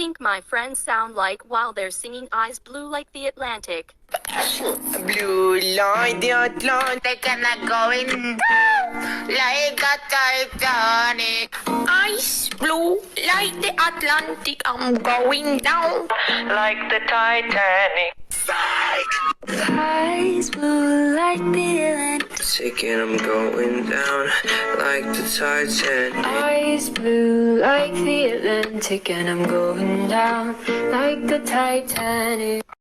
think my friends sound like while they're singing Eyes Blue like the Atlantic? Blue like the Atlantic and I'm going down like a Titanic. Ice blue like the Atlantic, I'm going down Like the Titanic. Eyes blue like the Atlantic, And I'm going down like the Titanic. eyes blue like the Atlantic, and I'm going down like the Titanic.